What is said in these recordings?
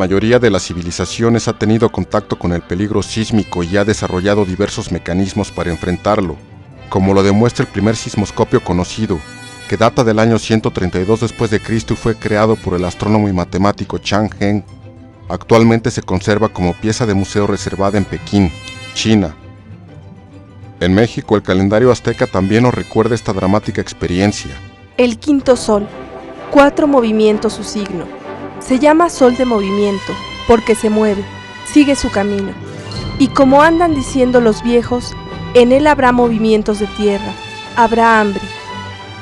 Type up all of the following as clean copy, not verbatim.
mayoría de las civilizaciones ha tenido contacto con el peligro sísmico y ha desarrollado diversos mecanismos para enfrentarlo, como lo demuestra el primer sismoscopio conocido, que data del año 132 después de Cristo y fue creado por el astrónomo y matemático Chang Heng. Actualmente se conserva como pieza de museo reservada en Pekín, China. En México, el calendario azteca también nos recuerda esta dramática experiencia. El quinto sol, 4 movimientos su signo. Se llama sol de movimiento, porque se mueve, sigue su camino. Y como andan diciendo los viejos, en él habrá movimientos de tierra, habrá hambre.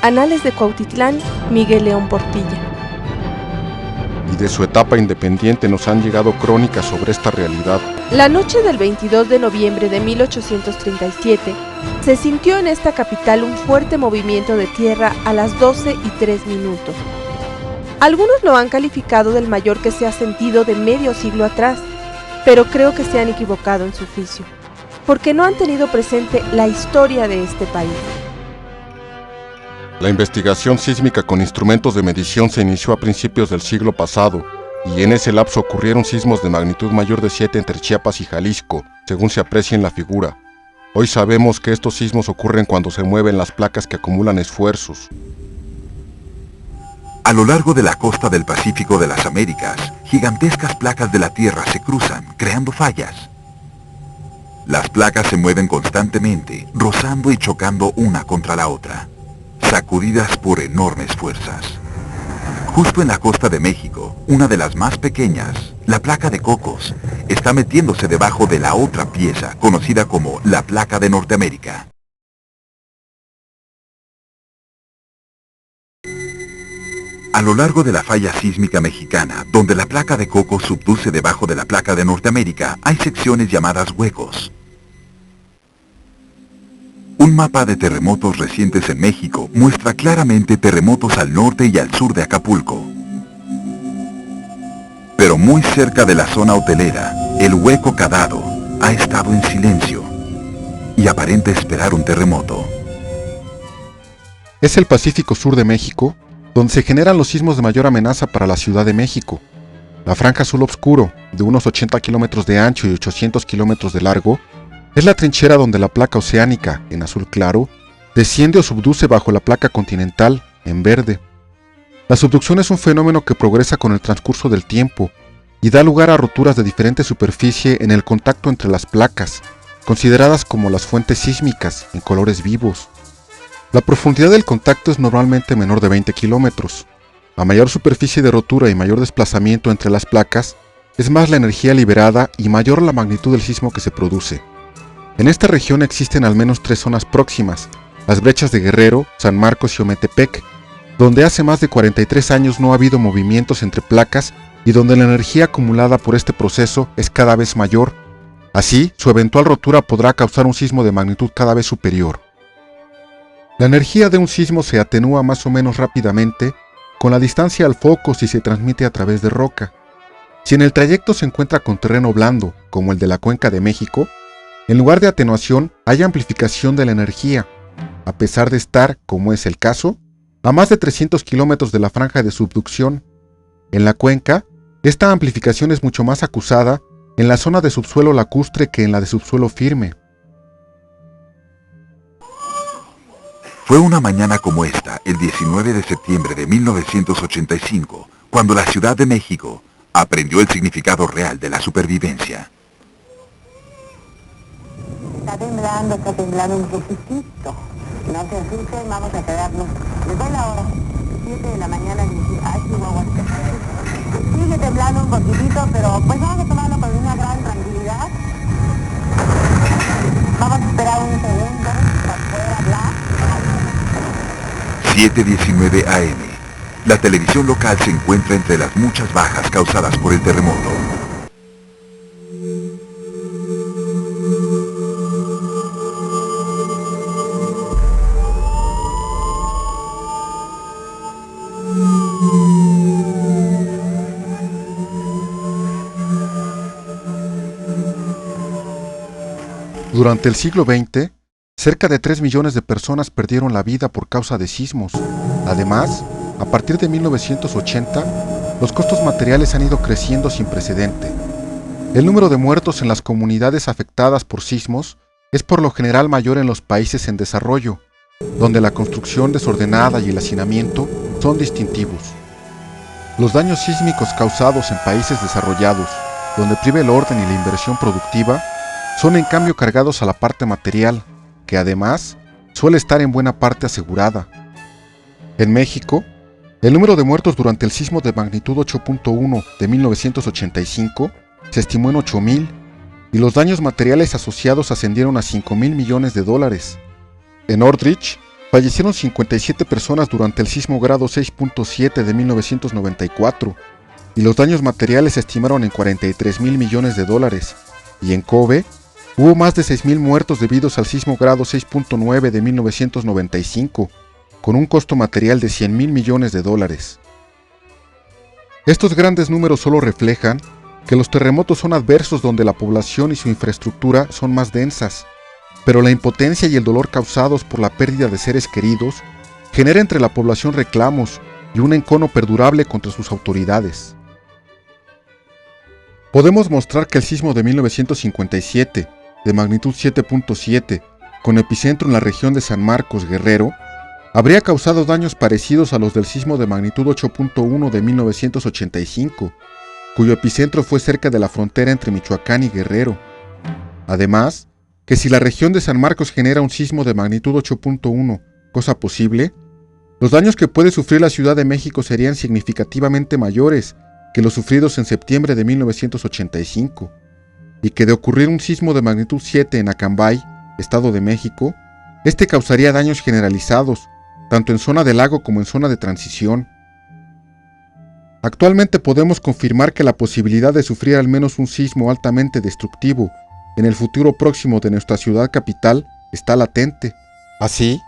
Anales de Cuautitlán, Miguel León Portilla. Y de su etapa independiente nos han llegado crónicas sobre esta realidad. La noche del 22 de noviembre de 1837, se sintió en esta capital un fuerte movimiento de tierra a las 12:03. Algunos lo han calificado del mayor que se ha sentido de medio siglo atrás, pero creo que se han equivocado en su juicio, porque no han tenido presente la historia de este país. La investigación sísmica con instrumentos de medición se inició a principios del siglo pasado, y en ese lapso ocurrieron sismos de magnitud mayor de 7 entre Chiapas y Jalisco, según se aprecia en la figura. Hoy sabemos que estos sismos ocurren cuando se mueven las placas que acumulan esfuerzos. A lo largo de la costa del Pacífico de las Américas, gigantescas placas de la Tierra se cruzan, creando fallas. Las placas se mueven constantemente, rozando y chocando una contra la otra, sacudidas por enormes fuerzas. Justo en la costa de México, una de las más pequeñas, la placa de Cocos, está metiéndose debajo de la otra pieza, conocida como la placa de Norteamérica. A lo largo de la falla sísmica mexicana, donde la placa de Cocos subduce debajo de la placa de Norteamérica, hay secciones llamadas huecos. Un mapa de terremotos recientes en México muestra claramente terremotos al norte y al sur de Acapulco. Pero muy cerca de la zona hotelera, el hueco Cadado ha estado en silencio y aparenta esperar un terremoto. Es el Pacífico Sur de México, donde se generan los sismos de mayor amenaza para la Ciudad de México. La franja azul oscuro, de unos 80 kilómetros de ancho y 800 kilómetros de largo, es la trinchera donde la placa oceánica, en azul claro, desciende o subduce bajo la placa continental, en verde. La subducción es un fenómeno que progresa con el transcurso del tiempo y da lugar a roturas de diferente superficie en el contacto entre las placas, consideradas como las fuentes sísmicas, en colores vivos. La profundidad del contacto es normalmente menor de 20 kilómetros. A mayor superficie de rotura y mayor desplazamiento entre las placas, es más la energía liberada y mayor la magnitud del sismo que se produce. En esta región existen al menos 3 zonas próximas, las brechas de Guerrero, San Marcos y Ometepec, donde hace más de 43 años no ha habido movimientos entre placas y donde la energía acumulada por este proceso es cada vez mayor. Así, su eventual rotura podrá causar un sismo de magnitud cada vez superior. La energía de un sismo se atenúa más o menos rápidamente con la distancia al foco si se transmite a través de roca. Si en el trayecto se encuentra con terreno blando, como el de la Cuenca de México, en lugar de atenuación hay amplificación de la energía, a pesar de estar, como es el caso, a más de 300 kilómetros de la franja de subducción. En la cuenca, esta amplificación es mucho más acusada en la zona de subsuelo lacustre que en la de subsuelo firme. Fue una mañana como esta, el 19 de septiembre de 1985, cuando la Ciudad de México aprendió el significado real de la supervivencia. Está temblando un poquitito. No se asusten, vamos a quedarnos. Les doy la hora, 7 de la mañana, Chihuahua. Sigue temblando un poquitito, pero pues vamos a tomarlo con una gran tranquilidad. Vamos a esperar un segundo para poder hablar. 7:19 AM. La televisión local se encuentra entre las muchas bajas causadas por el terremoto. Durante el siglo XX, cerca de 3 millones de personas perdieron la vida por causa de sismos. Además, a partir de 1980, los costos materiales han ido creciendo sin precedente. El número de muertos en las comunidades afectadas por sismos es por lo general mayor en los países en desarrollo, donde la construcción desordenada y el hacinamiento son distintivos. Los daños sísmicos causados en países desarrollados, donde priva el orden y la inversión productiva, son en cambio cargados a la parte material, que además suele estar en buena parte asegurada. En México, el número de muertos durante el sismo de magnitud 8.1 de 1985 se estimó en 8,000 y los daños materiales asociados ascendieron a 5,000 millones de dólares. En Northridge, fallecieron 57 personas durante el sismo grado 6.7 de 1994 y los daños materiales se estimaron en 43,000 millones de dólares, y en Kobe hubo más de 6,000 muertos debidos al sismo grado 6.9 de 1995, con un costo material de 100,000 millones de dólares. Estos grandes números solo reflejan que los terremotos son adversos donde la población y su infraestructura son más densas, pero la impotencia y el dolor causados por la pérdida de seres queridos genera entre la población reclamos y un encono perdurable contra sus autoridades. Podemos mostrar que el sismo de 1957, de magnitud 7.7, con epicentro en la región de San Marcos, Guerrero, habría causado daños parecidos a los del sismo de magnitud 8.1 de 1985, cuyo epicentro fue cerca de la frontera entre Michoacán y Guerrero. Además, que si la región de San Marcos genera un sismo de magnitud 8.1, cosa posible, los daños que puede sufrir la Ciudad de México serían significativamente mayores que los sufridos en septiembre de 1985, y que de ocurrir un sismo de magnitud 7 en Acambay, Estado de México, este causaría daños generalizados, tanto en zona de lago como en zona de transición. Actualmente podemos confirmar que la posibilidad de sufrir al menos un sismo altamente destructivo en el futuro próximo de nuestra ciudad capital está latente. Así,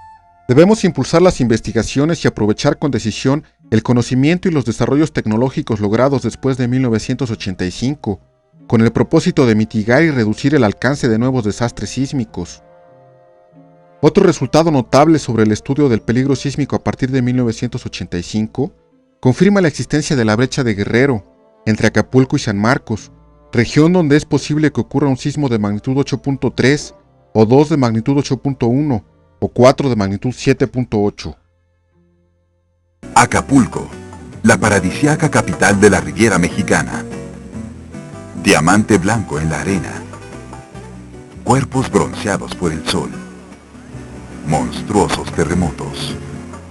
debemos impulsar las investigaciones y aprovechar con decisión el conocimiento y los desarrollos tecnológicos logrados después de 1985, con el propósito de mitigar y reducir el alcance de nuevos desastres sísmicos. Otro resultado notable sobre el estudio del peligro sísmico a partir de 1985 confirma la existencia de la brecha de Guerrero, entre Acapulco y San Marcos, región donde es posible que ocurra un sismo de magnitud 8.3, o 2 de magnitud 8.1, o 4 de magnitud 7.8. Acapulco, la paradisíaca capital de la Riviera Mexicana. Diamante blanco en la arena. Cuerpos bronceados por el sol. Monstruosos terremotos.